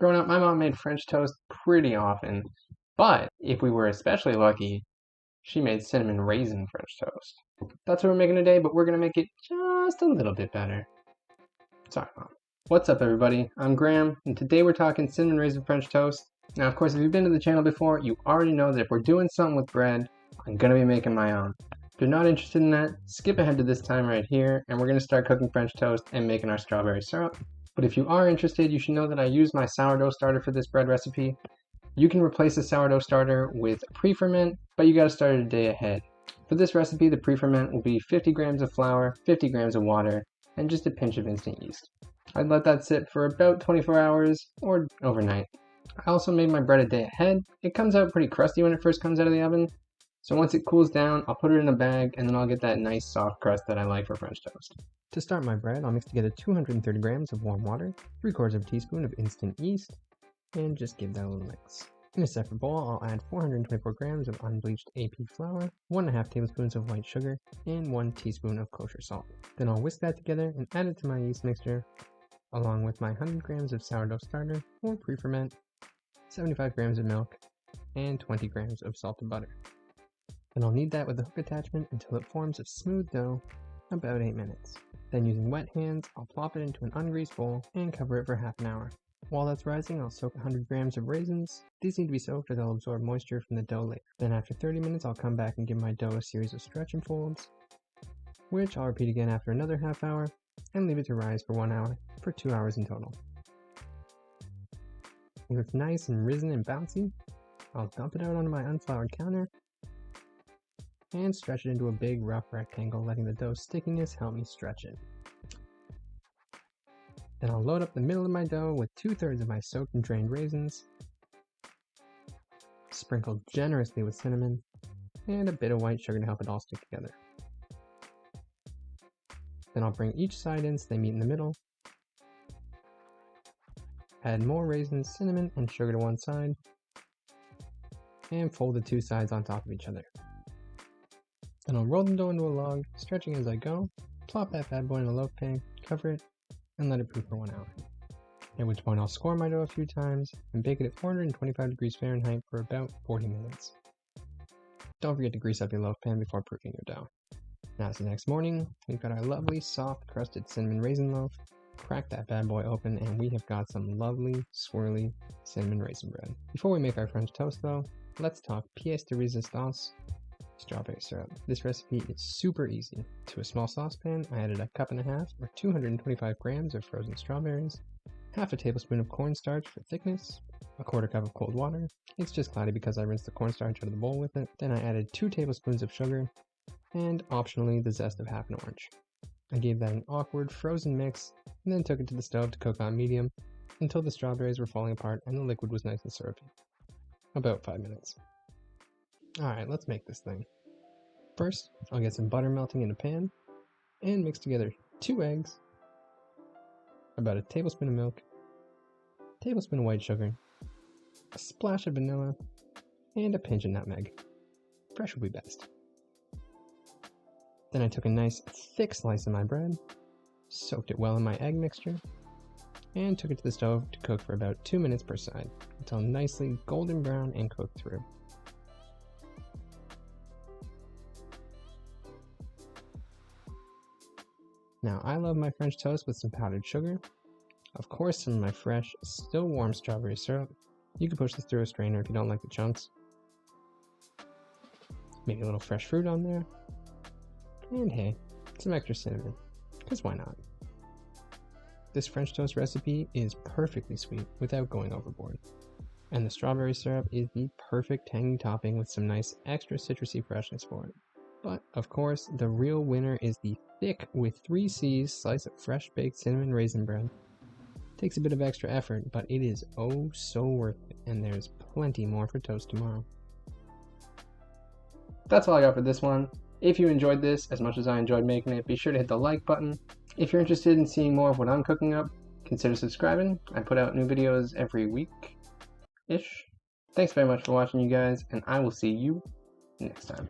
Growing up, my mom made French toast pretty often, but if we were especially lucky, she made cinnamon raisin French toast. That's what we're making today, but we're gonna make it just a little bit better. Sorry, Mom. What's up, everybody? I'm Graham, and today we're talking cinnamon raisin French toast. Now, of course, if you've been to the channel before, you already know that if we're doing something with bread, I'm gonna be making my own. If you're not interested in that, skip ahead to this time right here, and we're gonna start cooking French toast and making our strawberry syrup. But if you are interested, you should know that I use my sourdough starter for this bread recipe. You can replace the sourdough starter with pre-ferment, but you gotta start it a day ahead. For this recipe, the pre-ferment will be 50 grams of flour, 50 grams of water, and just a pinch of instant yeast. I'd let that sit for about 24 hours or overnight. I also made my bread a day ahead. It comes out pretty crusty when it first comes out of the oven. So once it cools down, I'll put it in a bag and then I'll get that nice soft crust that I like for French toast. To start my bread, I'll mix together 230 grams of warm water, 3/4 of a teaspoon of instant yeast, and just give that a little mix. In a separate bowl, I'll add 424 grams of unbleached AP flour, 1.5 tablespoons of white sugar, and 1 teaspoon of kosher salt. Then I'll whisk that together and add it to my yeast mixture, along with my 100 grams of sourdough starter or pre-ferment, 75 grams of milk, and 20 grams of salted butter. Then I'll knead that with a hook attachment until it forms a smooth dough, about 8 minutes. Then using wet hands, I'll plop it into an ungreased bowl and cover it for half an hour. While that's rising, I'll soak 100 grams of raisins. These need to be soaked or they'll absorb moisture from the dough later. Then after 30 minutes, I'll come back and give my dough a series of stretch and folds, which I'll repeat again after another half hour, and leave it to rise for 1 hour, for 2 hours in total. When it's nice and risen and bouncy, I'll dump it out onto my unfloured counter and stretch it into a big rough rectangle, letting the dough stickiness help me stretch it. Then I'll load up the middle of my dough with 2/3 of my soaked and drained raisins, sprinkled generously with cinnamon, and a bit of white sugar to help it all stick together. Then I'll bring each side in so they meet in the middle, add more raisins, cinnamon, and sugar to one side, and fold the two sides on top of each other. Then I'll roll the dough into a log, stretching as I go, plop that bad boy in a loaf pan, cover it, and let it proof for 1 hour. At which point I'll score my dough a few times and bake it at 425 degrees Fahrenheit for about 40 minutes. Don't forget to grease up your loaf pan before proofing your dough. Now it's the next morning, we've got our lovely soft crusted cinnamon raisin loaf. Crack that bad boy open and we have got some lovely swirly cinnamon raisin bread. Before we make our French toast though, let's talk pièce de résistance, strawberry syrup. This recipe is super easy. To a small saucepan, I added 1.5 cups or 225 grams of frozen strawberries, half a tablespoon of cornstarch for thickness, 1/4 cup of cold water. It's just cloudy because I rinsed the cornstarch out of the bowl with it. Then I added 2 tablespoons of sugar, and optionally the zest of half an orange. I gave that an awkward frozen mix, and then took it to the stove to cook on medium until the strawberries were falling apart and the liquid was nice and syrupy. About 5 minutes. Alright, let's make this thing. First, I'll get some butter melting in a pan, and mix together 2 eggs, about a tablespoon of milk, a tablespoon of white sugar, a splash of vanilla, and a pinch of nutmeg. Fresh would be best. Then I took a nice thick slice of my bread, soaked it well in my egg mixture, and took it to the stove to cook for about 2 minutes per side, until nicely golden brown and cooked through. Now I love my French toast with some powdered sugar, of course some of my fresh, still warm strawberry syrup. You can push this through a strainer if you don't like the chunks. Maybe a little fresh fruit on there. And hey, some extra cinnamon, because why not? This French toast recipe is perfectly sweet without going overboard. And the strawberry syrup is the perfect tangy topping with some nice extra citrusy freshness for it. But, of course, the real winner is the thick with 3 C's slice of fresh baked cinnamon raisin bread. Takes a bit of extra effort, but it is oh so worth it, and there's plenty more for toast tomorrow. That's all I got for this one. If you enjoyed this as much as I enjoyed making it, be sure to hit the like button. If you're interested in seeing more of what I'm cooking up, consider subscribing. I put out new videos every week-ish. Thanks very much for watching, you guys, and I will see you next time.